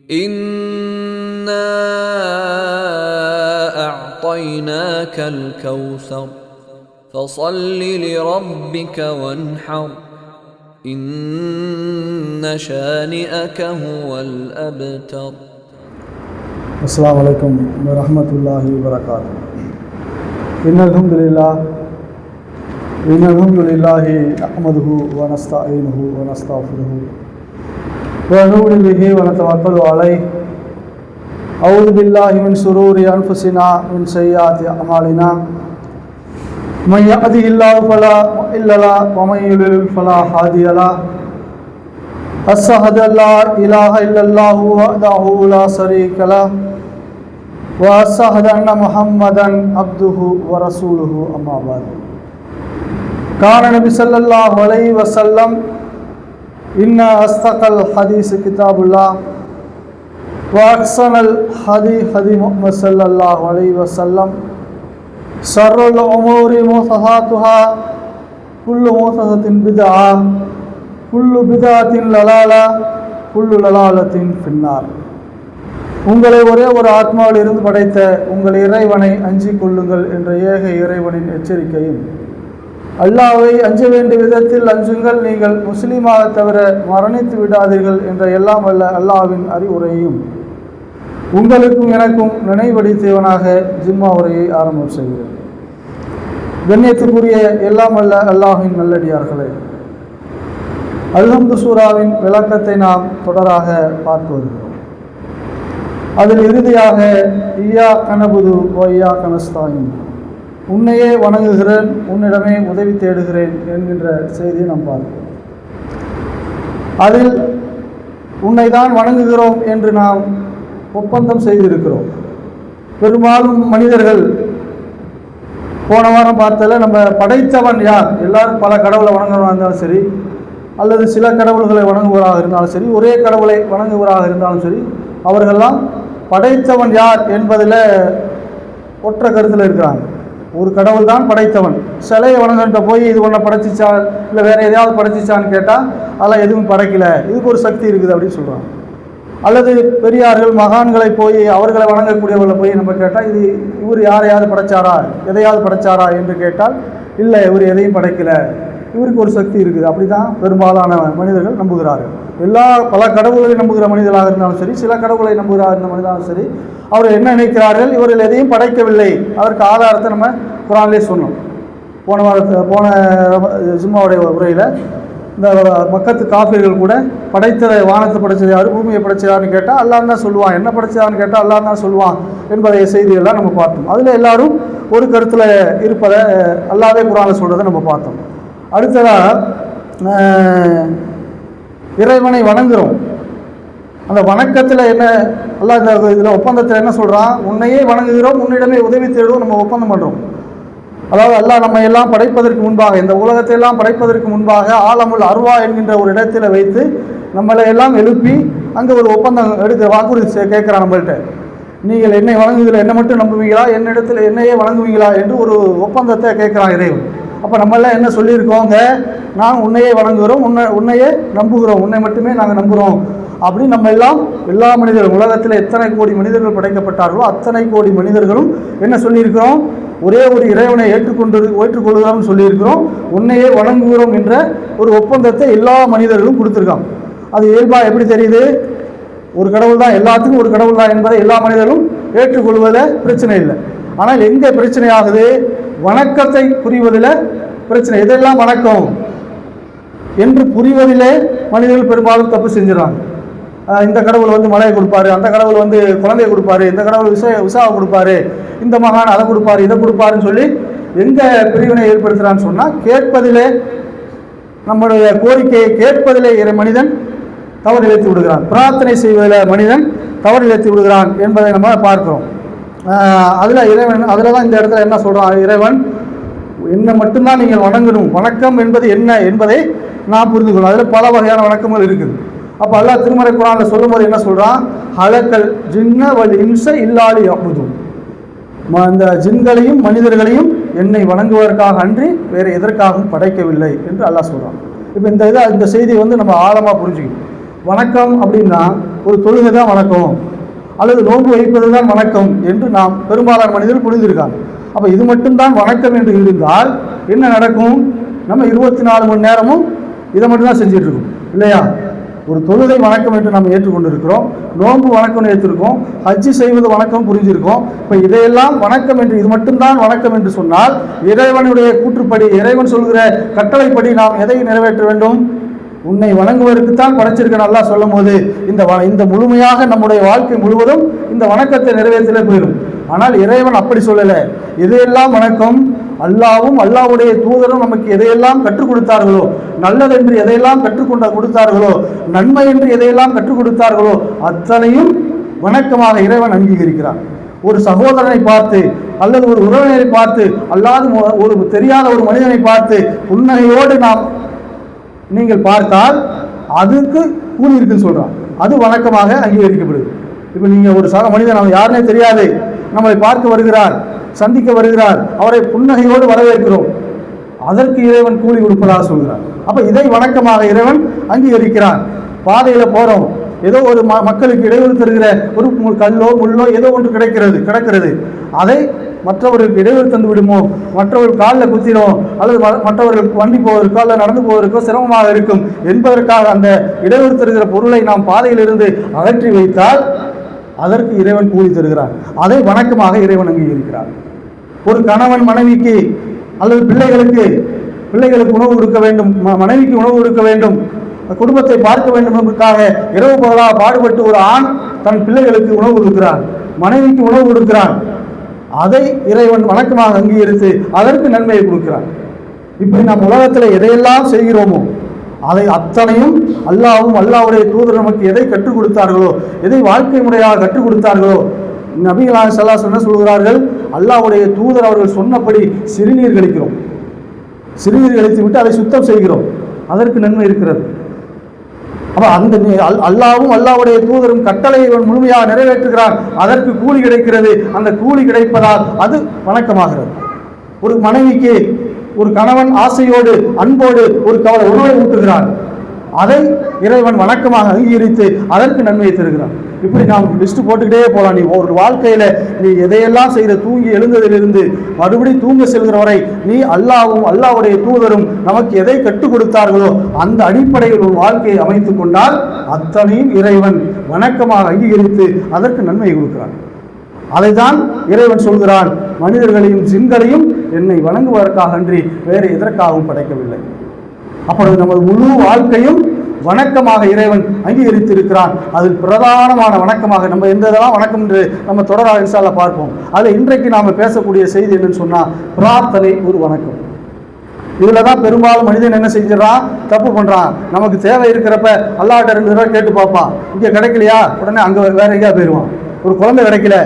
إنا أعطيناك الكوثر فصل لربك وانحر إن شانئك هو الأبتر. السلام عليكم ورحمة الله وبركاته. إن الحمد لله نحمده ونستعينه ونستغفره ونؤمن به ونتوكل عليه. أعوذ بالله من شرور أنفسنا من سيئات أعمالنا. من يهده الله فلا مضل له ومن يضلل فلا هادي له. أشهد أن لا إله إلا الله وحده لا شريك له وأشهد أن محمدا عبده ورسوله أما بعد. قال النبي صلى الله عليه وسلم إن أصدق الحديث كتاب الله وأحسن الهدي هدي محمد صلى الله عليه وسلم. شر الأمور محدثاتها كل محدثة بدعة كل بدعة ضلالة كل ضلالة في النار. உங்களை ஒரே ஒரு ஆத்மாவில் இருந்து படைத்த உங்கள் இறைவனை அஞ்சிக் கொள்ளுங்கள் என்ற ஏக இறைவனின் எச்சரிக்கையும், அல்லாஹ்வை அஞ்ச வேண்டிய விதத்தில் அஞ்சுங்கள், நீங்கள் முஸ்லீமாக தவிர மரணித்து விடாதீர்கள் என்ற எல்லாம் வல்ல அல்லாஹ்வின் அறிவுரையையும் உங்களுக்கும் எனக்கும் நினைவடித்தவனாக ஜிம்மா உரையை ஆரம்பம் செய்கிறேன். கண்ணியத்துக்குரிய எல்லாம் வல்ல அல்லாஹ்வின் நல்லடியார்களே, அல்ஹம்து சூராவின் விளக்கத்தை நாம் தொடராக பார்த்து வருகிறோம். அதில் இறுதியாக இய்யாக்க நஅ்புது வ இய்யாக்க நஸ்தஈன், உன்னையே வணங்குகிறேன், உன்னிடமே உதவி தேடுகிறேன் என்கின்ற செய்தியை நாம் பார்க்கிறோம். அதில் உன்னை தான் வணங்குகிறோம் என்று நாம் ஒப்பந்தம் செய்திருக்கிறோம். பெரும்பாலும் மனிதர்கள் போன வாரம் பார்த்ததில் நம்ம படைத்தவன் யார், எல்லாரும் பல கடவுளை வணங்குவராக இருந்தாலும் சரி, அல்லது சில கடவுள்களை வணங்குவராக இருந்தாலும் சரி, ஒரே கடவுளை வணங்குவராக இருந்தாலும் சரி, அவர்களெல்லாம் படைத்தவன் யார் என்பதில் ஒற்ற கருத்தில் இருக்கிறாங்க. ஒரு கடவுள் தான் படைத்தவன். சிலையை வணங்கிட்ட போய் இது ஒன்றை படைச்சிச்சா இல்லை வேறு எதையாவது படைச்சிச்சான்னு கேட்டால் அதெல்லாம் எதுவும் படைக்கலை, இதுக்கு ஒரு சக்தி இருக்குது அப்படின்னு சொல்கிறாங்க. அல்லது பெரியார்கள் மகான்களை போய் அவர்களை வணங்கக்கூடியவர்களை போய் நம்ம கேட்டால் இவர் யாரையாவது படைச்சாரா, எதையாவது படைச்சாரா என்று கேட்டால் இல்லை, இவர் எதையும் படைக்கலை, இவருக்கு ஒரு சக்தி இருக்குது. அப்படி தான் பெரும்பாலான மனிதர்கள் நம்புகிறார்கள். பல கடவுள்களை நம்புகிற மனிதர்களாக இருந்தாலும் சரி, சில கடவுளை நம்புகிறார் இருந்த மனிதனாலும் சரி, அவர் என்ன நினைக்கிறார்கள், இவர்கள் எதையும் படைக்கவில்லை. அதற்கு ஆதாரத்தை நம்ம குர்ஆனிலே சொன்னோம். போன ஜும்மாவுடைய உரையில் இந்த மக்கத்து காஃபிர்கள் கூட படைத்ததை, வானத்தை படைச்சது யார், பூமியை படைச்சதான்னு கேட்டால் அல்லாஹ் தான் சொல்லுவான், என்ன படைச்சதான்னு கேட்டால் அல்லாஹ் தான் சொல்லுவான் என்பதை செய்தியெல்லாம் நம்ம பார்த்தோம். அதில் எல்லாரும் ஒரு கருத்தில் இருப்பதை அல்லாஹ்வே குர்ஆனில் சொல்கிறத நம்ம பார்த்தோம். அடுத்ததாக இறைவனை வணங்குகிறோம். அந்த வணக்கத்தில் என்ன அல்லாஹ் இந்த இதில் ஒப்பந்தத்தில் என்ன சொல்கிறான், உன்னையே வணங்குகிறோம், உன்னிடமே உதவி தேடுவோம் நம்ம ஒப்பந்தம் பண்ணுறோம். அதாவது அல்லாஹ் நம்ம எல்லாம் படைப்பதற்கு முன்பாக, இந்த உலகத்தை எல்லாம் படைப்பதற்கு முன்பாக ஆலமுல் அர்வா என்கின்ற ஒரு இடத்தில் வைத்து நம்மளை எல்லாம் எழுப்பி அங்கே ஒரு ஒப்பந்தம் வாக்குறுதி கேட்குறான் நம்மள்கிட்ட. நீங்கள் என்னை வணங்குகிற, என்னை மட்டும் நம்புவீங்களா, என்னிடத்தில் என்னையே வணங்குவீங்களா என்று ஒரு ஒப்பந்தத்தை கேட்குறான் இறைவன். அப்போ நம்மளாம் என்ன சொல்லியிருக்கோங்க, நான் உன்னையே வணங்குகிறோம், உன்னையே நம்புகிறோம், உன்னை மட்டுமே நாங்கள் நம்புகிறோம் அப்படின்னு நம்ம எல்லாம் எல்லா மனிதர்கள், உலகத்தில் எத்தனை கோடி மனிதர்கள் படைக்கப்பட்டார்களோ அத்தனை கோடி மனிதர்களும் என்ன சொல்லியிருக்கிறோம், ஒரே ஒரு இறைவனை ஏற்றுக்கொள்கிறோம்னு சொல்லியிருக்கிறோம், உன்னையே வணங்குகிறோம் என்ற ஒரு ஒப்பந்தத்தை எல்லா மனிதர்களும் கொடுத்துருக்காங்க. அது இயல்பாக எப்படி தெரியுது, ஒரு கடவுள் தான், எல்லாத்துக்கும் ஒரு கடவுள் தான் என்பதை எல்லா மனிதர்களும் ஏற்றுக்கொள்வதில் பிரச்சனை இல்லை. ஆனால் எங்கே பிரச்சனை ஆகுது, வணக்கத்தை புரிவதில் பிரச்சனை. இதெல்லாம் வணக்கம் என்று புரிவதிலே மனிதர்கள் பெரும்பாலும் தப்பு செஞ்சிடறாங்க. இந்த கடவுள் வந்து மழையை கொடுப்பாரு, அந்த கடவுள் வந்து குழந்தையை கொடுப்பாரு, இந்த கடவுள் விசாவை கொடுப்பாரு, இந்த மகான் அதை கொடுப்பாரு, இதை கொடுப்பாருன்னு சொல்லி எங்கே பிரிவினை ஏற்படுத்துகிறான்னு சொன்னால், கேட்பதிலே, நம்முடைய கோரிக்கையை கேட்பதிலே மனிதன் தவறு இழைத்து விடுகிறான், பிரார்த்தனை செய்வதில் மனிதன் தவறு இழைத்து விடுகிறான் என்பதை நம்ம பார்க்கிறோம். அதில் தான் இந்த இடத்துல என்ன சொல்கிறான், இறைவன் என்னை மட்டும்தான் நீங்கள் வணங்கணும், வணக்கம் என்பது என்ன என்பதை நான் புரிந்து கொள்ளணும். அதில் பல வகையான வணக்கங்கள் இருக்குது. அப்போ அல்லாஹ் திருமறை குர்ஆனில் சொல்லும்போது என்ன சொல்கிறான், ஹலக்கல் ஜின்ன வல் இன்ஸ இல்லாலி யஅ்புதுன், அந்த ஜின்களையும் மனிதர்களையும் என்னை வணங்குவதற்காக அன்றி வேறு எதற்காகவும் படைக்கவில்லை என்று அல்லாஹ் சொல்கிறான். இப்போ இந்த செய்தியை வந்து நம்ம ஆழமாக புரிஞ்சுக்கணும். வணக்கம் அப்படின்னா ஒரு தொழுகை தான் வணக்கம் அல்லது நோன்பு வைப்பது தான் வணக்கம் என்று நாம் பெரும்பாலான மனிதர்கள் புரிந்திருக்காங்க. அப்போ இது மட்டும்தான் வணக்கம் என்று இருந்தால் என்ன நடக்கும்? நம்ம 24 மணி நேரமும் இதை மட்டும்தான் செஞ்சுட்டு இருக்கோம் இல்லையா? ஒரு தொழுகை வணக்கம் என்று நம்ம ஏற்றுக்கொண்டு இருக்கிறோம், நோன்பு வணக்கம்னு ஏற்றிருக்கோம், ஹஜ்ஜி செய்வது வணக்கம் புரிஞ்சிருக்கோம். இப்போ இதையெல்லாம் வணக்கம் என்று இது மட்டும்தான் வணக்கம் என்று சொன்னால் இறைவனுடைய கூற்றுப்படி, இறைவன் சொல்கிற கட்டளைப்படி நாம் எதை நிறைவேற்ற வேண்டும்? உன்னை வணங்குவதற்குத்தான் படைச்சிருக்க நல்லா சொல்லும் போது இந்த முழுமையாக நம்முடைய வாழ்க்கை முழுவதும் இந்த வணக்கத்தை நிறைவேற்றலே போயிடும். ஆனால் இறைவன் அப்படி சொல்லலை. இதையெல்லாம் வணக்கம், அல்லாவும் அல்லாவுடைய தூதரும் நமக்கு எதையெல்லாம் கற்றுக் கொடுத்தார்களோ, நல்லதென்று எதையெல்லாம் கொடுத்தார்களோ, நன்மை என்று எதையெல்லாம் கற்றுக் கொடுத்தார்களோ அத்தனையும் வணக்கமாக இறைவன் அங்கீகரிக்கிறான். ஒரு சகோதரனை பார்த்து அல்லது ஒரு உறவினரை பார்த்து அல்லாது ஒரு தெரியாத ஒரு மனிதனை பார்த்து புன்னகையோடு நீங்கள் பார்த்தால் அதுக்கு கூலி இருக்குன்னு சொல்றான். அது வணக்கமாக அங்கீகரிக்கப்படுது. இப்போ நீங்கள் ஒரு சக மனிதன், அவன் யாருன்னே தெரியாது, நம்மளை பார்க்க வருகிறார், சந்திக்க வருகிறார், அவரை புன்னகையோடு வரவேற்கிறோம், அதற்கு இறைவன் கூலி கொடுப்பதாக சொல்கிறார். அப்போ இதை வணக்கமாக இறைவன் அங்கீகரிக்கிறான். பாதையில் போகிறோம், ஏதோ ஒரு மக்களுக்கு இடையூறு தருகிற ஒரு கல்லோ முள்ளோ ஏதோ ஒன்று கிடக்கிறது, அதை மற்றவர்களுக்கு இடையூறு தந்து விடுமோ, மற்றவர்கள் காலில் குத்தினோம் அல்லது மற்றவர்களுக்கு வண்டி போவதற்கோ அல்லது நடந்து போவதற்கோ சிரமமாக இருக்கும் என்பதற்காக அந்த இடையூறு தருகிற பொருளை நாம் பாதையிலிருந்து அகற்றி வைத்தால் அதற்கு இறைவன் கூலி தருகிறார். அதை வணக்கமாக இறைவன் அங்கீகரிக்கிறார். ஒரு கணவன் மனைவிக்கு அல்லது பிள்ளைகளுக்கு உணவு கொடுக்க வேண்டும், மனைவிக்கு உணவு கொடுக்க வேண்டும், குடும்பத்தை பார்க்க வேண்டும் என்பதற்காக இரவு பகலாக பாடுபட்டு ஒரு ஆண் தன் பிள்ளைகளுக்கு உணவு கொடுக்கிறான், மனைவிக்கு உணவு கொடுக்கிறான். அதை இறைவன் வணக்கமாக அங்கீகரித்து அதற்கு நன்மையை கொடுக்கிறான். இப்படி நாம் உலகத்தில் எதையெல்லாம் செய்கிறோமோ அதை அத்தனையும் அல்லாவும் அல்லாவுடைய தூதர் நமக்கு எதை கற்றுக் கொடுத்தார்களோ, எதை வாழ்க்கை முறையாக கற்றுக் கொடுத்தார்களோ, நபிகள் ஸல்லல்லாஹு அலைஹி சொல்கிறார்கள், அல்லாவுடைய தூதர் அவர்கள் சொன்னபடி சிறுநீர் கழிக்கிறோம், சிறுநீர் கழித்து விட்டு அதை சுத்தம் செய்கிறோம், அதற்கு நன்மை இருக்கிறது. அப்போ அந்த அல்லாவும் அல்லாவுடைய தூதரும் கட்டளை முழுமையாக நிறைவேற்றுகிறார், அதற்கு கூலி கிடைக்கிறது. அந்த கூலி கிடைப்பதால் அது வணக்கமாகிறது. ஒரு மனைவிக்கு ஒரு கணவன் ஆசையோடு அன்போடு ஒரு கவலை உணவை ஊட்டுகிறார், அதை இறைவன் வணக்கமாக அங்கீகரித்து அதற்கு நன்மையை தருகிறான். இப்படி நாம் லிஸ்ட் போட்டுக்கிட்டே போகலாம். நீ ஒரு வாழ்க்கையில் நீ எதையெல்லாம் செய்கிற, தூங்கி எழுந்ததிலிருந்து மறுபடியும் தூங்க செல்கிற வரை நீ அல்லாவும் அல்லாவுடைய தூதரும் நமக்கு எதை கற்றுக் கொடுத்தார்களோ அந்த அடிப்படையில் ஒரு வாழ்க்கையை அமைத்து கொண்டால் அத்தனையும் இறைவன் வணக்கமாக அங்கீகரித்து அதற்கு நன்மை கொடுக்கிறான். அதைதான் இறைவன் சொல்கிறான், மனிதர்களையும் ஜின்களையும் என்னை வணங்குவதற்காக அன்றி வேறு எதற்காகவும் படைக்கவில்லை. அப்பொழுது நமது முழு வாழ்க்கையும் வணக்கமாக இறைவன் அங்கீகரித்திருக்கிறான். அதில் பிரதானமான வணக்கமாக நம்ம எந்த இதெல்லாம் வணக்கம் என்று நம்ம தொடராக இன்ஷா அல்லாஹ் பார்ப்போம். அதில் இன்றைக்கு நாம் பேசக்கூடிய செய்தி என்னன்னு சொன்னால் பிரார்த்தனை ஒரு வணக்கம். இதில் தான் பெரும்பாலும் மனிதன் என்ன செஞ்சிடறான், தப்பு பண்ணுறான். நமக்கு தேவை இருக்கிறப்ப அல்லாஹ்ட்ட 2 தடவை கேட்டு பார்ப்பான், இங்கே கிடைக்கலையா உடனே அங்கே வேற எங்கேயா போயிடுவான். ஒரு குழந்தை கிடைக்கல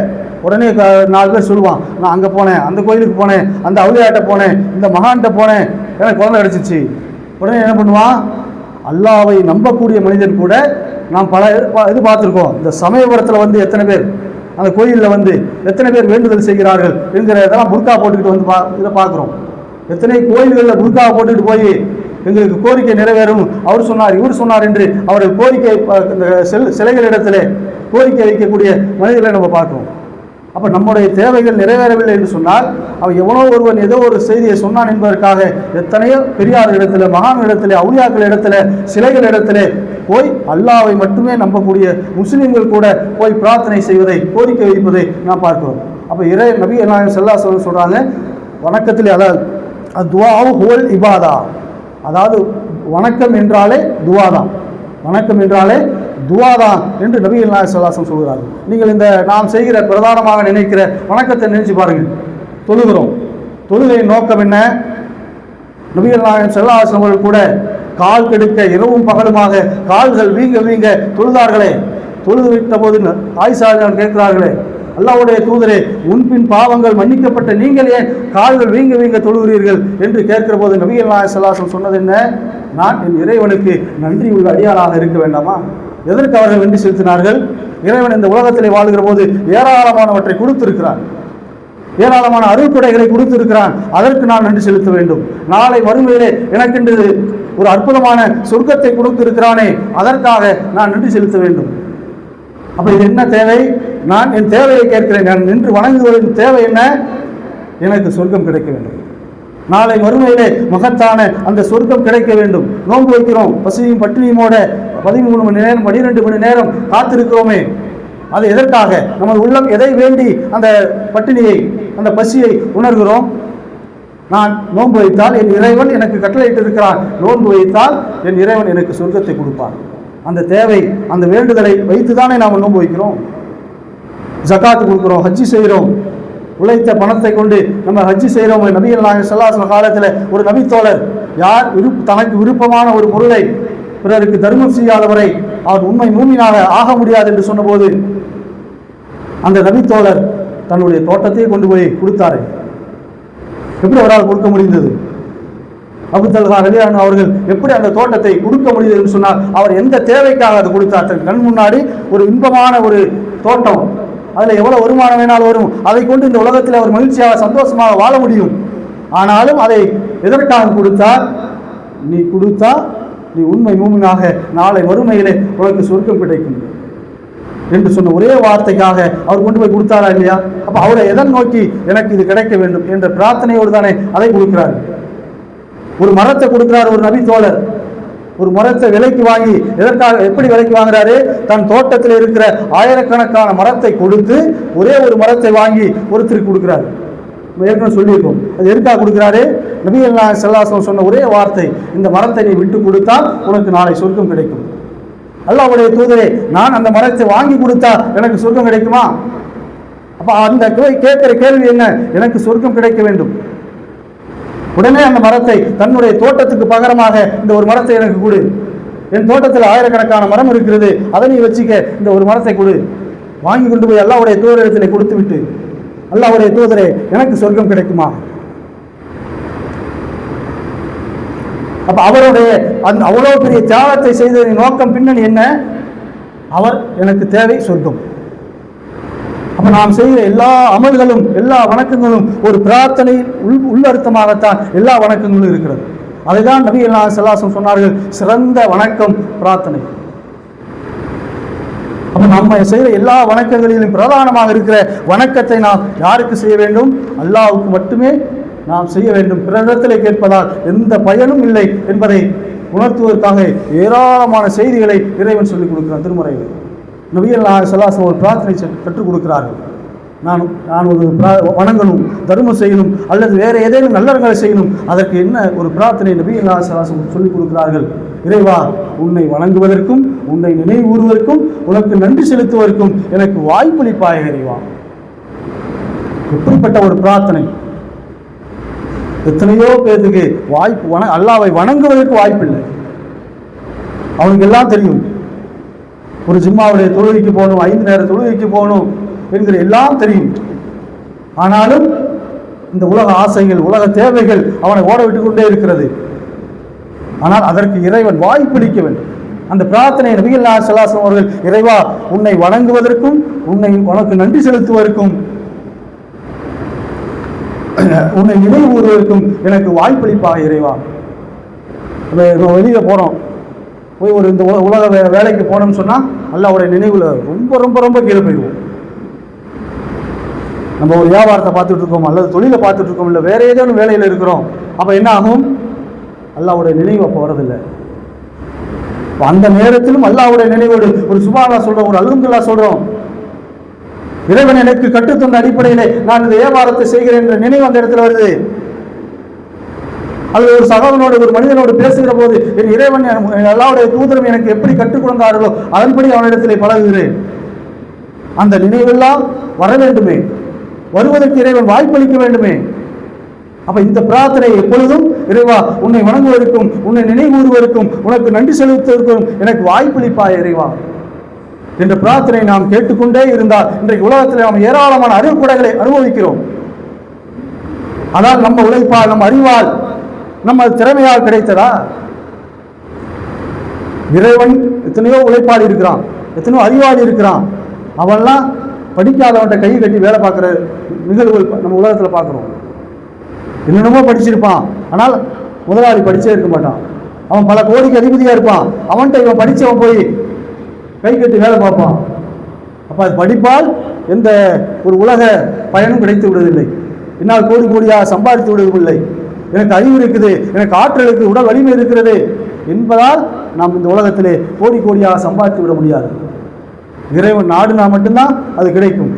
உடனே 4 பேர் சொல்லுவான், நான் அங்கே போனேன், அந்த கோயிலுக்கு போனேன், அந்த அவுலியாட்ட போனேன், இந்த மகான்கிட்ட போனேன், எனக்கு குழந்தை கிடைச்சிச்சு. உடனே என்ன பண்ணுவான், அல்லாவை நம்பக்கூடிய மனிதன் கூட நாம் பல இது பார்த்துருக்கோம். இந்த சமயபுரத்தில் எத்தனை பேர் அந்த கோயிலில் எத்தனை பேர் வேண்டுதல் செய்கிறார்கள் என்கிற இதெல்லாம் புர்கா போட்டுக்கிட்டு இதை பார்க்குறோம். எத்தனை கோயில்களில் புர்கா போட்டுக்கிட்டு போய் எங்களுக்கு கோரிக்கை நிறைவேறும், அவர் சொன்னார் இவர் சொன்னார் என்று அவர்கள் கோரிக்கை சிலைகளிடத்தில் கோரிக்கை வைக்கக்கூடிய மனிதர்களை நம்ம பார்க்கிறோம். அப்போ நம்முடைய தேவைகள் நிறைவேறவில்லை என்று சொன்னால் அவன் எவனோ ஒருவன் ஏதோ ஒரு செய்தியை சொன்னான் என்பதற்காக எத்தனையோ பெரியார் இடத்துல, மகான் இடத்துல, அவுலியாக்கள் இடத்துல, சிலைகள் இடத்துல போய் அல்லாவை மட்டுமே நம்பக்கூடிய முஸ்லீம்கள் கூட போய் பிரார்த்தனை செய்வதை, கோரிக்கை வைப்பதை நாம் பார்க்கிறோம். அப்போ நபி நாயகம் ஸல்லல்லாஹு அலைஹி வஸல்லம் சொல்கிறாங்க, வணக்கத்திலே அதாவது துஆஉ ஹுவல் இபாதா, அதாவது வணக்கம் என்றாலே துவா தான், வணக்கம் என்றாலே துவாதான் என்று நபிகள் நாயகம் ஸல்லல்லாஹு அலைஹி வஸல்லம் சொல்கிறார்கள். நீங்கள் இந்த நாம் செய்கிற பிரதானமாக நினைக்கிற வணக்கத்தை நினைச்சு பாருங்கள். தொழுகிறோம், தொழுகையின் நோக்கம் என்ன? நபிகள் நாயகம் ஸல்லல்லாஹு அலைஹி வஸல்லம் அவர்கள் கூட கால் கெடுக்க இரவும் பகலுமாக கால்கள் வீங்க வீங்க தொழுதார்களே. தொழுது விட்ட போது ஆயிஷா கேட்கிறார்களே, அல்லாஹ்வுடைய தூதரே, முன்பின் பாவங்கள் மன்னிக்கப்பட்ட நீங்கள் ஏன் கால்கள் வீங்க வீங்க தொழுகிறீர்கள் என்று கேட்கிற போது நபிகள் நாயகம் ஸல்லல்லாஹு அலைஹி வஸல்லம் சொன்னது என்ன? நான் என் இறைவனுக்கு நன்றி உள்ள அடியாராக இருக்க வேண்டாமா? எதற்கு அவர்கள் நன்றி செலுத்தினார்கள்? இறைவன் இந்த உலகத்திலே வாழ்கிற போது ஏராளமானவற்றை கொடுத்திருக்கிறான், ஏராளமான அருள்கொடைகளை கொடுத்திருக்கிறான், அதற்கு நான் நன்றி செலுத்த வேண்டும். நாளை மறுமையிலே எனக்கென்று ஒரு அற்புதமான சொர்க்கத்தை கொடுத்திருக்கிறானே, அதற்காக நான் நன்றி செலுத்த வேண்டும். அப்போ இது என்ன தேவை? நான் என் தேவையை கேட்கிறேன். நான் நின்று வணங்குவதன் தேவை என்ன? எனக்கு சொர்க்கம் கிடைக்க வேண்டும். நாளை மறுமையிலே மகத்தான அந்த சொர்க்கம் கிடைக்க வேண்டும். நோன்பு வைக்கிறோம், பசியும் பட்டினியுமோட 13 மணி நேரம் 12 மணி நேரம் காத்திருக்கிறோமே, அது எதற்காக? நமது உள்ளம் எதை வேண்டி அந்த பட்டினியை அந்த பசியை உணர்கிறோம்? நான் நோன்பு வைத்தால் என் இறைவன் எனக்கு கட்டளையிட்டு இருக்கிறான், நோன்பு வைத்தால் என் இறைவன் எனக்கு சொர்க்கத்தை கொடுப்பான். அந்த தேவை, அந்த வேண்டுதலை வைத்துதானே நாம் நோன்பு வைக்கிறோம், ஜகாத்து கொடுக்கிறோம், ஹஜ்ஜி செய்கிறோம். உழைத்த பணத்தை கொண்டு நம்ம ஹஜ்ஜி செய்கிறோம். நபிகள் நாயகம் ஸல்லல்லாஹு அலைஹி வஸல்லம் காலத்தில் ஒரு நபித்தோழர், யார் தனக்கு விருப்பமான ஒரு பொருளை பிறருக்கு தர்மம் செய்யாதவரை அவர் உண்மை மூமினாக ஆக முடியாது என்று சொன்னபோது அந்த நபித்தோழர் தன்னுடைய தோட்டத்தையே கொண்டு போய் கொடுத்தாரு. எப்படி அவரால் கொடுக்க முடிந்தது? அபூ தல்ஹா ரலியல்லாஹு அன்ஹு அவர்கள் எப்படி அந்த தோட்டத்தை கொடுக்க முடியுது என்று சொன்னால், அவர் எந்த தேவைக்காக அதை கொடுத்தார்? தன் கண் முன்னாடி ஒரு இன்பமான ஒரு தோட்டம், அதில் எவ்வளோ வருமானம் வேணாலும் வரும், அதை கொண்டு இந்த உலகத்தில் அவர் மகிழ்ச்சியாக சந்தோஷமாக வாழ முடியும். ஆனாலும் அதை எதற்காக கொடுத்தார்? நீ கொடுத்தா நீ உண்மை மூமினாக நாளை மறுமையிலே உனக்கு சொர்க்கம் கிடைக்கும் என்று சொன்ன ஒரே வார்த்தைக்காக அவர் கொண்டு போய் கொடுத்தாரா இல்லையா? அப்போ அவரை எதன் நோக்கி எனக்கு இது கிடைக்க வேண்டும் என்ற பிரார்த்தனையோடு தானே அதை கொடுக்கிறார். ஒரு மரத்தை கொடுக்கிறார் ஒரு நபி தோழர். ஒரு மரத்தை விலைக்கு வாங்கி, எதற்காக, எப்படி விலைக்கு வாங்குறாரு? தன் தோட்டத்தில் இருக்கிற ஆயிரக்கணக்கான மரத்தை கொடுத்து ஒரே ஒரு மரத்தை வாங்கி ஒருத்தருக்கு கொடுக்கிறாரு. ஏற்கனவே சொல்லியிருக்கோம். அது எதுக்காக கொடுக்கிறாரு? நபிகள் நாயகம் ஸல்லல்லாஹு அலைஹி வஸல்லம் சொன்ன ஒரே வார்த்தை, இந்த மரத்தை நீ விட்டு கொடுத்தால் உனக்கு நாளை சொர்க்கம் கிடைக்கும். அல்லாஹ்வுடைய தூதரே, நான் அந்த மரத்தை வாங்கி கொடுத்தா எனக்கு சொர்க்கம் கிடைக்குமா? அப்ப அந்த கேட்கிற கேள்வி என்ன? எனக்கு சொர்க்கம் கிடைக்க வேண்டும். உடனே அந்த மரத்தை தன்னுடைய தோட்டத்துக்கு பகரமாக இந்த ஒரு மரத்தை எனக்கு கொடு, என் தோட்டத்தில் ஆயிரக்கணக்கான மரம் இருக்கிறது, அதை நீ வச்சுக்க, இந்த ஒரு மரத்தை கொடு. வாங்கி கொண்டு போய் அல்லாஹ்வுடைய தூதரிடத்தில் கொடுத்து விட்டு, அல்லாஹ்வுடைய தூதரே எனக்கு சொர்க்கம் கிடைக்குமா? அப்ப அவருடைய அந்த அவ்வளவு பெரிய தியாகத்தை செய்ததின் நோக்கம், பின்னணி என்ன? அவர் எனக்கு தேவை சொர்க்கம். அப்ப நாம் செய்கிற எல்லா அமல்களும் எல்லா வணக்கங்களும் ஒரு பிரார்த்தனை உள்ளர்த்தமாகத்தான் எல்லா வணக்கங்களும் இருக்கிறது. அதைதான் நபிகள் நாயகம் ஸல்லல்லாஹு அலைஹி வஸல்லம் சொன்னார்கள், சிறந்த வணக்கம் பிரார்த்தனை. அப்ப நம்ம செய்கிற எல்லா வணக்கங்களிலும் பிரதானமாக இருக்கிற வணக்கத்தை நாம் யாருக்கு செய்ய வேண்டும்? அல்லாஹ்வுக்கு மட்டுமே நாம் செய்ய வேண்டும். பிறரிடத்திலே கேட்பதால் எந்த பயனும் இல்லை என்பதை உணர்த்துவதற்காக ஏராளமான செய்திகளை இறைவன் சொல்லிக் கொடுக்கிறான் திருமறையில். நபிகள் நாயகம் ஸல்லல்லாஹு அலைஹி வஸல்லம் ஒரு பிரார்த்தனை கற்றுக் கொடுக்கிறார்கள். நான் ஒரு வணங்கணும், தர்மம் செய்யணும், அல்லது வேறு ஏதேனும் நல்லறங்களை செய்யணும், அதற்கு என்ன ஒரு பிரார்த்தனை நபிகள் நாயகம் ஸல்லல்லாஹு அலைஹி வஸல்லம் சொல்லிக் கொடுக்கிறார்கள்? இறைவா, உன்னை வணங்குவதற்கும் உன்னை நினைவுறுவதற்கும் உனக்கு நன்றி செலுத்துவதற்கும் எனக்கு வாய்ப்பளிப்பாய் இறைவா. எப்படிப்பட்ட ஒரு பிரார்த்தனை! எத்தனையோ பேருக்கு வாய்ப்பு, அல்லாஹ்வை வணங்குவதற்கு வாய்ப்பில்லை. அவனுக்கு எல்லாம் தெரியும், ஒரு ஜும்மாவுடைய தொழுகைக்கு போகணும், 5 நேர தொழுகைக்கு போகணும் என்கிற எல்லாம் தெரியும். ஆனாலும் இந்த உலக ஆசைகள், உலக தேவைகள் அவனை ஓட விட்டு கொண்டே இருக்கிறது. ஆனால் அதற்கு இறைவன் வாய்ப்பளிக்க வேண்டும். அந்த பிரார்த்தனை நபிகள் நாயகம் ஸல்லல்லாஹு அலைஹி வஸல்லம் அவர்கள், இறைவா, உன்னை வணங்குவதற்கும் உனக்கு நன்றி செலுத்துவதற்கும் உன்னை நினைவுறுவதற்கும் எனக்கு வாய்ப்பளிப்பாக இறைவா. வெளியே போறோம், போய் ஒரு இந்த உலக வேலைக்கு போனோம்னு சொன்னா அல்லாஹ்வுடைய நினைவுல ரொம்ப ரொம்ப ரொம்ப கீழே போயிடுவோம். நம்ம ஒரு வியாபாரத்தை பார்த்துட்டு இருக்கோம், அல்லது தொழிலை பார்த்துட்டு இருக்கோம், இல்லை வேற ஏதேனும் வேலையில் இருக்கிறோம். அப்ப என்ன ஆகும்? அல்லாஹ்வுடைய நினைவு அப்போ வரதில்லை. அந்த நேரத்திலும் அல்லாஹ்வுடைய நினைவோடு ஒரு சுப்ஹானல்லாஹ் சொல்றோம், ஒரு அல்ஹம்துலில்லாஹ் சொல்றோம். இறைவன் எனக்கு கற்றுத்தந்த அடிப்படையிலே நான் இந்த வியாபாரத்தை செய்கிறேன் என்ற நினைவு அந்த இடத்துல வருது. அது ஒரு சகோதரனோடு, ஒரு மனிதனோடு பேசுகிற போது, என் இறைவன் அல்லாஹ்வுடைய தூதரும் எனக்கு எப்படி கற்றுக் கொடுத்தார்களோ அதன்படி அவனிடத்திலே பழகுகிறேன். அந்த நினைவெல்லாம் வர வேண்டுமே, வருவதற்கு இறைவன் வாய்ப்பளிக்க வேண்டுமே. அப்ப இந்த பிரார்த்தனை எப்பொழுதும், இறைவா, உன்னை வணங்குவதற்கும் உன்னை நினைவுறுவதற்கும் உனக்கு நன்றி செலுத்துவதற்கும் எனக்கு வாய்ப்பளிப்பாய் இறைவா என்ற பிரார்த்தனை நாம் கேட்டுக்கொண்டே இருந்தால் இன்றைக்கு உலகத்தில் நாம் ஏராளமான அறிவுக்கூடங்களை அனுபவிக்கிறோம். ஆனால் நம்ம உழைப்பால், நம்ம அறிவால், நம்ம திறமையால் கிடைத்ததா? இறைவன் எத்தனையோ உழைப்பாளி இருக்கிறான், எத்தனையோ அறிவாளி இருக்கிறான். அவன்லாம் படிக்காதவன்ட்ட கை கட்டி வேலை பார்க்குற நிகழ்வுகள் நம்ம உலகத்தில் பார்க்குறோம். என்னென்னமோ படிச்சிருப்பான், ஆனால் முதலாளி படிச்சே இருக்க மாட்டான். அவன் பல கோடிக்கு அதிபதியாக இருப்பான், அவன்கிட்ட இவன் படித்தவன் போய் கை கட்டி வேலை பார்ப்பான். அப்போ அது படிப்பால் எந்த ஒரு உலக பயனும் கிடைத்து விடுவதில்லை. என்னால் கோடி கோடியாக சம்பாதித்து விடுவதில்லை. எனக்கு அறிவு இருக்குது, எனக்கு ஆற்றல் இருக்குது, உடல் வலிமை இருக்கிறது என்பதால் நாம் இந்த உலகத்திலே கோடி கோடியாக சம்பாதித்து விட முடியாது. இறைவன் நாடுனா மட்டும்தான் அது கிடைக்கும்.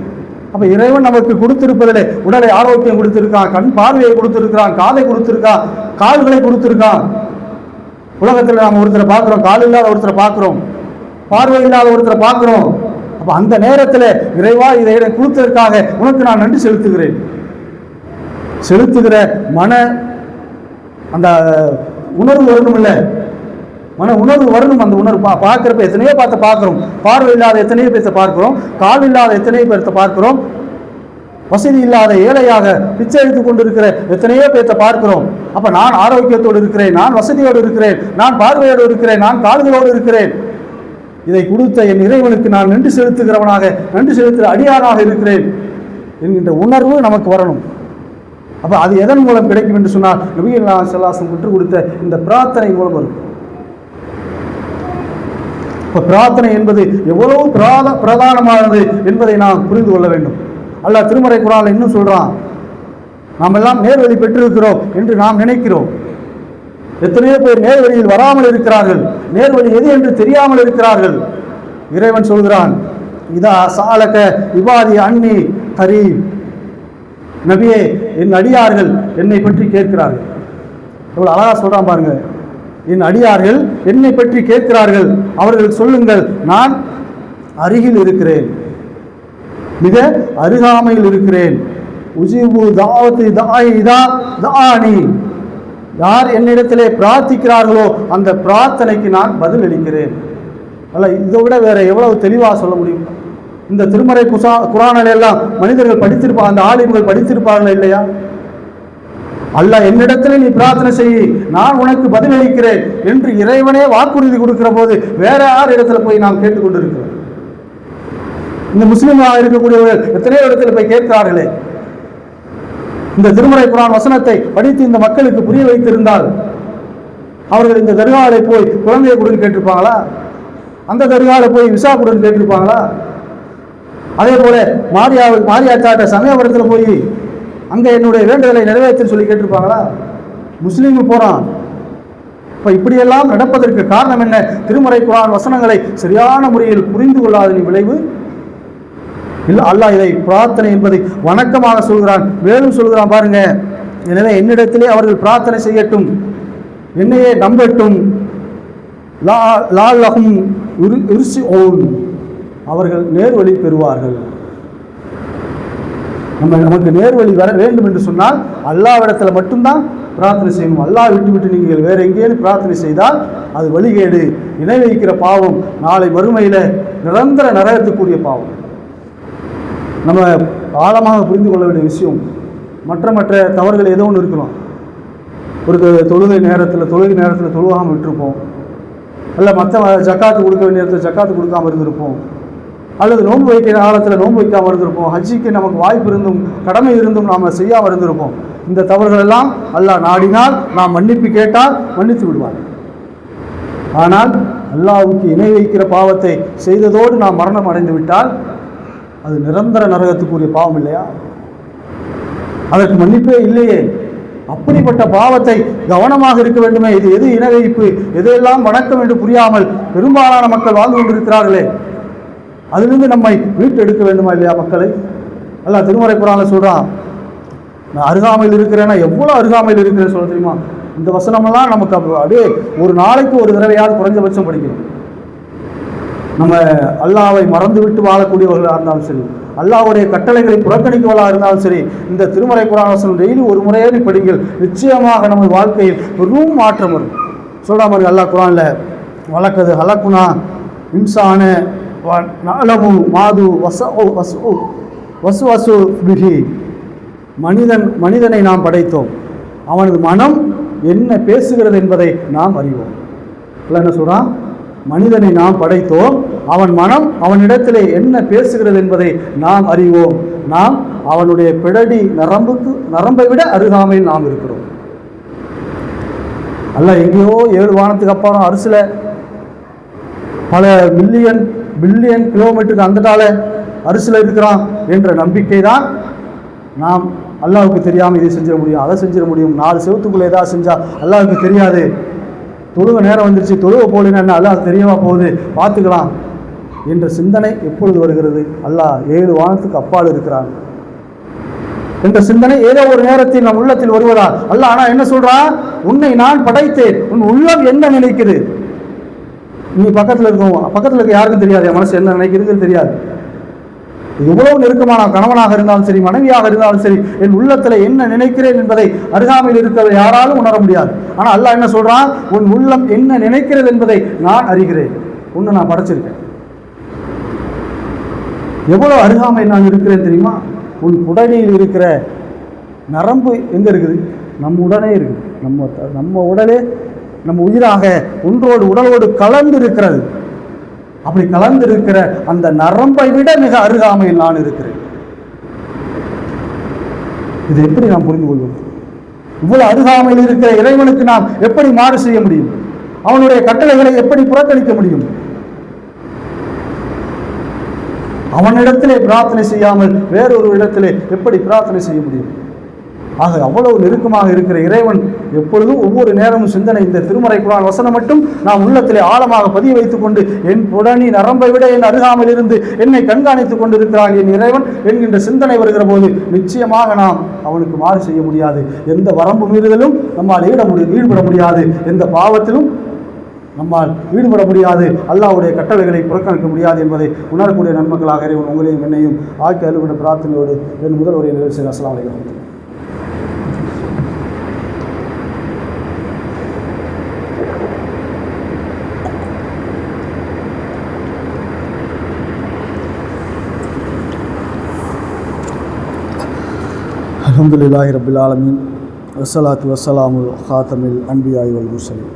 அப்போ இறைவன் நமக்கு கொடுத்திருப்பதிலே உடலை ஆரோக்கியம் கொடுத்திருக்கான், கண் பார்வையை கொடுத்திருக்கிறான், காதை கொடுத்திருக்கான், கால்களை கொடுத்திருக்கான். உலகத்தில் நாம் ஒருத்தரை பார்க்குறோம், கால் இல்லாத ஒருத்தரை பார்க்குறோம், பார்வை இல்லாத ஒருத்தரை பார்க்குறோம். அப்போ அந்த நேரத்தில் இறைவா இதை கொடுத்ததற்காக உனக்கு நான் நன்றி செலுத்துகிறேன். செலுத்துகிற மன அந்த உணர்வு வரணும், இல்லை மன உணர்வு வரணும். அந்த உணர்வு பார்க்குறப்ப எத்தனையோ பார்க்குறோம், பார்வை இல்லாத எத்தனையோ பேர்த்த பார்க்குறோம், கால் இல்லாத எத்தனையோ பேர்த்த பார்க்குறோம், வசதி இல்லாத ஏழையாக பிச்சை எடுத்து கொண்டிருக்கிற எத்தனையோ பேர்த்த பார்க்கிறோம். அப்ப நான் ஆரோக்கியத்தோடு இருக்கிறேன், நான் வசதியோடு இருக்கிறேன், நான் பார்வையோடு இருக்கிறேன், நான் கால்களோடு இருக்கிறேன். இதை கொடுத்த என் இறைவனுக்கு நான் நன்றி செலுத்துகிறவனாக, நன்றி செலுத்துகிற அடியாராக இருக்கிறேன் என்கின்ற உணர்வு நமக்கு வரணும். அப்போ அது எதன் மூலம் கிடைக்கும் என்று சொன்னால் நபிகள் ஸல்லல்லாஹு அலைஹி வஸல்லம் கற்றுக் கொடுத்த இந்த பிரார்த்தனை மூலம் வரும். இப்போ பிரார்த்தனை என்பது எவ்வளவு பிரதானமானது என்பதை நாம் புரிந்து கொள்ள வேண்டும். அல்லாஹ் திருமறை குர்ஆனில் இன்னும் சொல்றான், நாம் எல்லாம் நேர்வழி பெற்றிருக்கிறோம் என்று நாம் நினைக்கிறோம். எத்தனையோ பேர் நேர்வழியில் வராமல் இருக்கிறார்கள், நேர்வழி எது என்று தெரியாமல் இருக்கிறார்கள். இறைவன் சொல்கிறான், இதா சாலக இபாதி அன்னி கரீம், நபியே என் அடியார்கள் என்னை பற்றி கேட்கிறார்கள். எவ்வளவு அழகா சொல்றான் பாருங்க. என் அடியார்கள் என்னை பற்றி கேட்கிறார்கள், அவர்கள் சொல்லுங்கள் நான் அருகில் இருக்கிறேன், மிக அருகாமையில் இருக்கிறேன். உஜிபு தாவத்தி தாயிதா தானி, யார் என்னிடத்திலே பிரார்த்திக்கிறார்களோ அந்த பிரார்த்தனைக்கு நான் பதில் அளிக்கிறேன். அல்ல, இதை விட வேற எவ்வளவு தெளிவாக சொல்ல முடியும்? இந்த திருமறை குர்ஆனில் எல்லாம் மனிதர்கள் படித்திருப்பாங்க, அந்த ஆலிம்கள் படித்திருப்பார்கள் இல்லையா? அல்லாஹ் என்னிடத்தில் நீ பிரார்த்தனை செய், நான் உனக்கு பதிலளிக்கிறேன் என்று இறைவனே வாக்குறுதி கொடுக்கிற போது வேற யார் இடத்துல போய் நாம் கேட்டுக்கொண்டிருக்கிறோம்? இந்த முஸ்லிமாக இருக்கக்கூடியவர்கள் எத்தனையோ இடத்துல போய் கேட்கிறார்களே. இந்த திருமறை குர்ஆன் வசனத்தை படித்து இந்த மக்களுக்கு புரிய வைத்திருந்தால் அவர்கள் இந்த தர்காவை போய் குழந்தையை கொடுன்னு கேட்டிருப்பாங்களா? அந்த தர்காவை போய் விசா கொடுன்னு கேட்டிருப்பாங்களா? அதே போல மாரியாத்தாட்ட சமயபுரத்தில் போய் அங்கே என்னுடைய வேண்டுதலை நிறைவேற்ற சொல்லி கேட்டிருப்பாங்களா? முஸ்லீம் போறான். இப்போ இப்படியெல்லாம் நடப்பதற்கு காரணம் என்ன? திருமறை குர்ஆன் வசனங்களை சரியான முறையில் புரிந்து கொள்ளாததின் விளைவு இல்லை. அல்லாஹ் இதை பிரார்த்தனை என்பதை வணக்கமாக சொல்கிறான். மேலும் சொல்கிறான் பாருங்க, எனவே என்னிடத்திலே அவர்கள் பிரார்த்தனை செய்யட்டும், என்னையே நம்பட்டும், லால்லஹும் யுர்சிஊன், அவர்கள் நேர்வழி பெறுவார்கள். நமக்கு நேர்வழி வர வேண்டும் என்று சொன்னால் அல்லாஹ்விடத்தில் மட்டும்தான் பிரார்த்தனை செய்யணும். அல்லாஹ் விட்டு நீங்கள் வேற எங்கேயும் பிரார்த்தனை செய்தால் அது வழிகேடு, இணை வைக்கிற பாவம், நாளை மறுமையில் நிரந்தர நரகத்துக்குரிய பாவம். நம்ம ஆழமாக புரிந்து கொள்ள வேண்டிய விஷயம். மற்ற தவறுகள் ஏதோ ஒன்று இருக்கலாம். ஒரு தொழுகை நேரத்தில் தொழுகாமல் விட்டுருப்போம், அல்ல மற்ற ஜக்காத்து கொடுக்க வேண்டிய நேரத்தில் ஜக்காத்து கொடுக்காமல் இருந்திருப்போம், அல்லது நோன்பு வைக்கிற காலத்தில் நோன்பு வைக்காமல் இருந்திருப்போம், ஹஜ்ஜிக்கு நமக்கு வாய்ப்பு இருந்தும் கடமை இருந்தும் நாம் செய்யாமல் இருந்திருப்போம். இந்த தவறுகள் எல்லாம் அல்லாஹ் நாடினால் நாம் மன்னிப்பு கேட்டால் மன்னித்து விடுவார். ஆனால் அல்லாஹ்வுக்கு இணை வைக்கிற பாவத்தை செய்ததோடு நாம் மரணம் அடைந்து விட்டால் அது நிரந்தர நரகத்துக்குரிய பாவம் இல்லையா? அதற்கு மன்னிப்பே இல்லையே. அப்படிப்பட்ட பாவத்தை கவனமாக இருக்க வேண்டுமே. இது எது இணை வைப்பு, எதையெல்லாம் வணக்கம் என்று புரியாமல் பெரும்பாலான மக்கள் வாழ்ந்து கொண்டிருக்கிறார்களே, அதிலிருந்து நம்மை மீட்டு எடுக்க வேண்டுமா இல்லையா மக்களை? அல்லாஹ் திருமறை குர்ஆனில் சொல்றான், நான் அருகாமையில் இருக்கிறேன்னா எவ்வளோ அருகாமையில் இருக்கிறேன்னு சொல்ல தெரியுமா? இந்த வசனமெல்லாம் நமக்கு அப்படியே ஒரு நாளைக்கு ஒரு தடவையாவது குறைஞ்சபட்சம் படிக்கணும். நம்ம அல்லாஹ்வை மறந்து விட்டு வாழக்கூடியவர்களாக இருந்தாலும் சரி, அல்லாஹ்வுடைய கட்டளைகளை புறக்கணிக்கவர்களாக இருந்தாலும் சரி, இந்த திருமறை குர்ஆன் வசனம் டெய்லி ஒரு முறையாவது படிங்கள். நிச்சயமாக நம்ம வாழ்க்கையில் பெரும் மாற்றம் வரும். சொல்கிற மாதிரி அல்லாஹ் குர்ஆனில் வலக்கது ஹலக்குனா இன்சான நலமு மாது வசு பிஹி, மனிதனை நாம் படைத்தோம், அவனது மனம் என்ன பேசுகிறது என்பதை நாம் அறிவோம். என்ன சொல்கிறான்? மனிதனை நாம் படைத்தோம், அவன் மனம் அவனிடத்திலே என்ன பேசுகிறது என்பதை நாம் அறிவோம். நாம் அவனுடைய பிடடி நரம்பை விட அருகாமையில் நாம் இருக்கிறோம். அல்ல எங்கேயோ 7 வானத்துக்கு அப்புறம் அரசில் பல பில்லியன் கிலோமீட்டருக்கு அந்தட்டால அரிசியில் இருக்கிறான் என்ற நம்பிக்கை தான் நாம் அல்லாஹ்வுக்கு தெரியாமல் இதை செஞ்சிட முடியும், அதை செஞ்சிட முடியும், 4 செவத்துக்குள்ளே ஏதாவது செஞ்சால் அல்லாஹ்வுக்கு தெரியாது, தொழுக நேரம் வந்துருச்சு, தொழுக போகலன்னா என்ன அல்லாஹ் தெரியவா போகுது, பார்த்துக்கலாம் என்ற சிந்தனை எப்பொழுது வருகிறது? அல்லாஹ் 7 வானத்துக்கு அப்பால் இருக்கிறான் என்ற சிந்தனை ஏதோ ஒரு நேரத்தில் நம் உள்ளத்தில் வருவதா? அல்லாஹ் ஆனால் என்ன சொல்றான்? உன்னை நான் படைத்தேன், உன் உள்ளம் என்ன நினைக்குது? நீ பக்கத்தில் இருக்க யாருக்கும் தெரியாது, என் மனசு என்ன நினைக்கிறதுன்னு தெரியாது. எவ்வளவு நெருக்கமான கணவனாக இருந்தாலும் சரி, மனைவியாக இருந்தாலும் சரி, என் உள்ளத்தில் என்ன நினைக்கிறேன் என்பதை அருகாமையில் இருக்கிற யாராலும் உணர முடியாது. ஆனால் அல்லாஹ் என்ன சொல்றான்? உன் உள்ளம் என்ன நினைக்கிறது என்பதை நான் அறிகிறேன், உன்னை நான் படைச்சிருக்கேன். எவ்வளவு அருகாமை நான் இருக்கிறேன் தெரியுமா? உன் உடலில் இருக்கிற நரம்பு எங்கே இருக்குது? நம்ம உடனே இருக்குது. நம்ம உடலே நம்ம உயிராக ஒன்றோடு உடலோடு கலந்து இருக்கிறது. அப்படி கலந்து இருக்கிற அந்த நரம்பை விட மிக அருகாமையில் நான் இருக்கிறேன். இது எப்படி நாம் புரிந்து கொள்வோம்? இவ்வளவு அருகாமையில் இருக்கிற இறைவனுக்கு நாம் எப்படி மாறு செய்ய முடியும்? அவனுடைய கட்டளைகளை எப்படி புறக்கணிக்க முடியும்? அவனிடத்திலே பிரார்த்தனை செய்யாமல் வேறொரு இடத்திலே எப்படி பிரார்த்தனை செய்ய முடியும்? ஆக அவ்வளவு நெருக்கமாக இருக்கிற இறைவன் எப்பொழுதும் ஒவ்வொரு நேரமும் சிந்தனை. இந்த திருமறை குர்ஆன் வசனம் மட்டும் நாம் உள்ளத்திலே ஆழமாக பதிய வைத்துக் கொண்டு, என் உடனி நரம்பை விட என் அருகாமல் இருந்து என்னை கண்காணித்துக் கொண்டிருக்கிறான் என் இறைவன் என்கின்ற சிந்தனை வருகிற போது நிச்சயமாக நாம் அவனுக்கு மாறு செய்ய முடியாது. எந்த வரம்பு மீறுதலும் நம்மால் ஈடுபட முடியாது, எந்த பாவத்திலும் நம்மால் ஈடுபட முடியாது, அல்லாஹ்வுடைய கட்டளைகளை புறக்கணிக்க முடியாது என்பதை உணரக்கூடிய நன்மக்களாக இறைவன் உங்களையும் என்னையும் ஆக்கி அலுவலக பிரார்த்தனையோடு என் முதல் உரையை நிறைவு செய்த. அஸ்ஸலாமு அலைக்கும். அல்ஹம்துலில்லாஹி ரப்பில் ஆலமீன் வஸ்ஸலாத்து வஸ்ஸலாமு காத்தமில் அன்பியாய் வல் முர்சலீன்.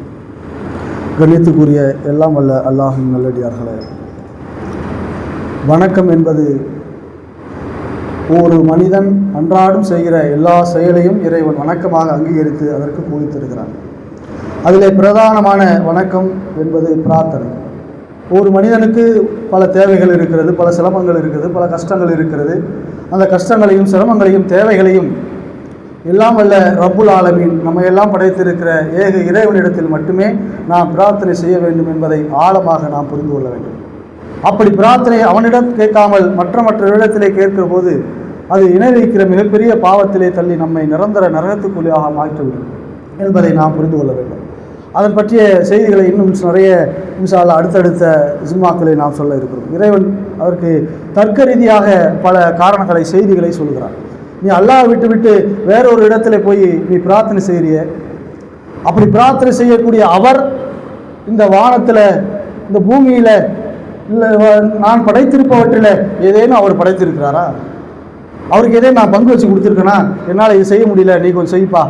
கண்ணியத்துக்குரிய எல்லாம் வல்ல அல்லாஹ்வின் நல்லடியார்களே, வணக்கம் என்பது ஒரு மனிதன் அன்றாடம் செய்கிற எல்லா செயலையும் இறைவன் வணக்கமாக அங்கீகரித்து அதற்கு கூலி தருகிறான். அதில் பிரதானமான வணக்கம் என்பது பிரார்த்தனை. ஒரு மனிதனுக்கு பல தேவைகள் இருக்கிறது, பல சிரமங்கள் இருக்கிறது, பல கஷ்டங்கள் இருக்கிறது. அந்த கஷ்டங்களையும் சிரமங்களையும் தேவைகளையும் எல்லாம் வல்ல ரப்புல் ஆலமீன் நம்ம எல்லாம் படைத்திருக்கிற ஏக இறைவனிடத்தில் மட்டுமே நாம் பிரார்த்தனை செய்ய வேண்டும் என்பதை ஆழமாக நாம் புரிந்து கொள்ள வேண்டும். அப்படி பிரார்த்தனை அவனிடம் கேட்காமல் மற்ற இடத்திலே கேட்கிற போது அது இணை வைக்கிற மிகப்பெரிய பாவத்திலே தள்ளி நம்மை நிரந்தர நரகத்துக்குள்ளாக மாற்றிவிடும் என்பதை நாம் புரிந்து கொள்ள வேண்டும். அதன் பற்றிய செய்திகளை இன்னும் நிறைய இன்ஷா அல்லாஹ் அடுத்தடுத்த ஜும்மாக்களை நாம் சொல்ல இருக்கிறோம். இறைவன் அதற்கு தர்க்க ரீதியாக பல காரணங்களை செய்திகளை சொல்கிறார். நீ அல்லாஹ் விட்டு வேறொரு இடத்துல போய் நீ பிரார்த்தனை செய்கிறிய, அப்படி பிரார்த்தனை செய்யக்கூடிய அவர் இந்த வானத்தில் இந்த பூமியில் இல்லை நான் படைத்திருப்பவற்றில் ஏதேனும் அவர் படைத்திருக்கிறாரா? அவருக்கு ஏதேனும் நான் பங்கு வச்சு கொடுத்துருக்கேனா? என்னால் இது செய்ய முடியல, நீ கொஞ்சம் செய்ப்பா.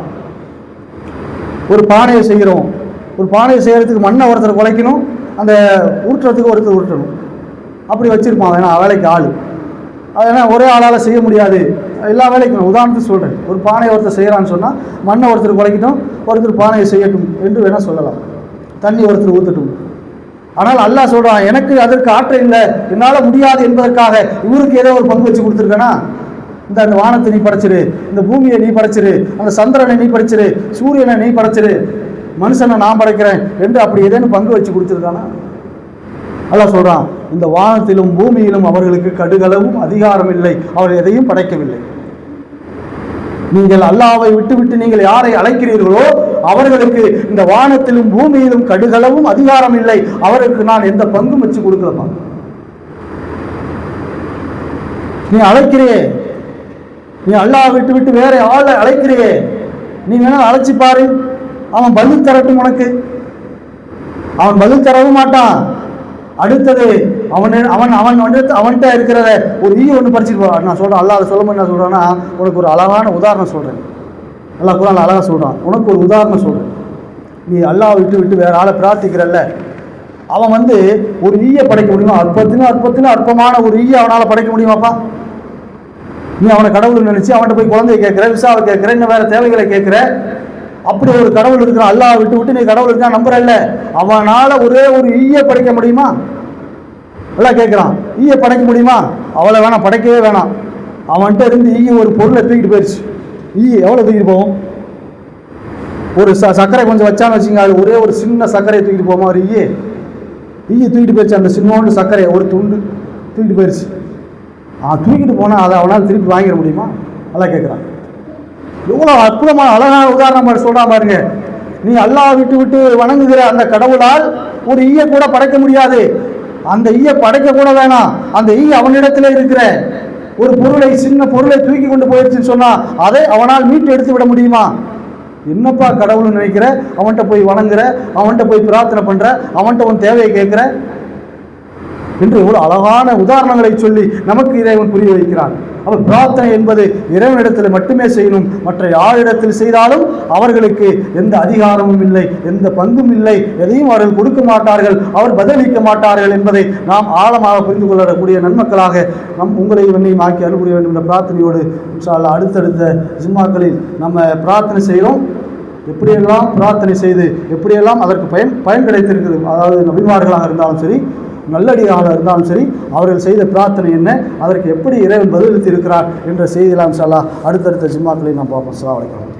ஒரு பானையை செய்கிறோம், ஒரு பானையை செய்கிறதுக்கு மண்ணை ஒருத்தர் குலைக்கணும், அந்த உருட்டுறதுக்கு ஒருத்தர் உருட்டணும், அப்படி வச்சுருப்பான். ஏன்னா வேலைக்கு ஆள், அதனால் ஒரே ஆளால் செய்ய முடியாது, எல்லா வேலைக்கும். உதாரணத்துக்கு சொல்கிறேன், ஒரு பானையை ஒருத்தர் செய்கிறான்னு சொன்னால் மண்ணை ஒருத்தர் குலைக்கட்டும், ஒருத்தர் பானையை செய்யட்டும் என்று வேணால் சொல்லலாம், தண்ணி ஒருத்தர் ஊற்றட்டும். ஆனால் அல்லாஹ் சொல்கிறான், எனக்கு அதற்கு ஆற்றல் இல்லை, என்னால் முடியாது என்பதற்காக இவருக்கு ஏதோ ஒரு பங்கு வச்சு கொடுத்துருக்கேன்னா, இந்த வானத்தை நீ படைச்சிரு, இந்த பூமியை நீ படைச்சிரு, அந்த சந்திரனை நீ படைச்சிரு, சூரியனை நீ படைச்சிரு, மனுஷனை நான் படைக்கிறேன் என்று அப்படி ஏதேனும் பங்கு வச்சு கொடுத்துருக்கானா? அல்லாஹ் சொல்கிறான், இந்த வானத்திலும் பூமியிலும் அவர்களுக்கு கடுகளவும் அதிகாரம் இல்லை, அவர் எதையும் படைக்கவில்லை. நீங்கள் அல்லாஹ்வை விட்டு நீங்கள் யாரை அழைக்கிறீர்களோ அவர்களுக்கு இந்த வானத்திலும் பூமியிலும் கடுகளவும் அதிகாரம் இல்லை, அவருக்கு நான் எந்த பங்கும் வச்சு கொடுக்கலப்பா. நீ அழைக்கிறியே, நீ அல்லாஹ் விட்டு வேற ஆளை அழைக்கிறியே, நீ வேணா அழைச்சி பாரு, அவன் பதில் தரட்டும். உனக்கு அவன் பதில் தரவும் மாட்டான். அடுத்தது அவன்கிட்ட இருக்கிறத ஒரு ஈ ஒன்று பறிச்சுட்டு போவான். நான் சொல்கிறேன், அல்லாஹ் சொல்ல என்ன சொல்கிறேன்னா, உனக்கு ஒரு அழகான உதாரணம் சொல்கிறேன். அல்லாஹ் குர்ஆன்ல அழகாக சொல்கிறான், உனக்கு ஒரு உதாரணம் சொல்கிறேன். நீ அல்லாஹ் விட்டு வேற ஆளை பிரார்த்திக்கிறல்ல, அவன் ஒரு ஈயை படைக்க முடியுமா? அற்பத்திலும் அற்பமான ஒரு ஈயை அவனால் படைக்க முடியுமாப்பா? நீ அவனை கடவுள் நினைச்சு அவன்கிட்ட போய் குழந்தைய கேட்குற, விசாவை கேட்குற, இன்னும் வேற தேவைகளை கேட்குற. அப்படி ஒரு கடவுள் இருக்கிறான், அல்லாஹ் விட்டு நீ கடவுள் இருக்கா நம்புறல்ல, அவனால் ஒரே ஒரு ஈயை படைக்க முடியுமா? எல்லாம் கேட்குறான், ஈயை படைக்க முடியுமா? அவ்வளோ வேணாம், படைக்கவே வேணாம். அவன்கிட்ட இருந்து ஈ ஒரு பொருளை தூக்கிட்டு போயிடுச்சு. ஈ எவ்வளோ தூக்கிட்டு போகும்? ஒரு சர்க்கரை கொஞ்சம் வச்சான்னு வச்சுங்க, அது ஒரே ஒரு சின்ன சர்க்கரையை தூக்கிட்டு போமா ஒரு ஈயை தூக்கிட்டு போயிடுச்சு. அந்த சின்னோண்டு சர்க்கரை ஒரு துண்டு தூக்கிட்டு போயிடுச்சு. தூக்கிட்டு போனால் அதை அவனால் திருப்பி வாங்கிட முடியுமா? அல்லாஹ் கேட்குறான். எவ்வளோ அற்புதமான அழகான உதாரணம் சொல்கிறான் பாருங்க. நீ அல்லாஹ் விட்டு வணங்குகிற அந்த கடவுளால் ஒரு ஈயை கூட படைக்க முடியாது. அந்த ஈயை படைக்க கூட வேணாம். அந்த ஈ அவனிடத்தில் இருக்கிற ஒரு பொருளை, சின்ன பொருளை தூக்கி கொண்டு போயிடுச்சுன்னு சொன்னா அதை அவனால் மீட்டு எடுத்து விட முடியுமா? என்னப்பா கடவுள்னு நினைக்கிற? அவன்கிட்ட போய் வணங்குற, அவன்கிட்ட போய் பிரார்த்தனை பண்ற, அவன்கிட்ட உன் தேவையை கேட்கிற என்று எவ்வளவு அழகான உதாரணங்களை சொல்லி நமக்கு இறைவன் புரிய வைக்கிறான். அவர் பிரார்த்தனை என்பது இறைவனிடத்தில் மட்டுமே செய்யணும். மற்ற யாரிடத்தில் செய்தாலும் அவர்களுக்கு எந்த அதிகாரமும் இல்லை, எந்த பங்கும் இல்லை, எதையும் அவர்கள் கொடுக்க மாட்டார்கள், அவர் பதிலளிக்க மாட்டார்கள் என்பதை நாம் ஆழமாக புரிந்து கொள்ளக்கூடிய நன்மக்களாக உங்களை என்னையும் ஆக்கி அனுப்புரிய வேண்டும் என்ற பிரார்த்தனையோடு இன்ஷா அல்லாஹ் அடுத்தடுத்த ஜும்மாக்களில் நம்ம பிரார்த்தனை செய்கிறோம். எப்படியெல்லாம் பிரார்த்தனை செய்து எப்படியெல்லாம் அதற்கு பயன் கிடைத்திருக்குது, அதாவது நபிமார்களாக இருந்தாலும் சரி, நல்லடியாக இருந்தாலும் சரி, அவர்கள் செய்த பிரார்த்தனை என்ன, அதற்கு எப்படி இறைவன் பதிலளித்து இருக்கிறார் என்ற செய்தியெல்லாம் இன்ஷா அல்லாஹ் அடுத்தடுத்த ஜும்மாக்களை நாம் பார்ப்போம். அஸ்ஸலாமு அலைக்கும்.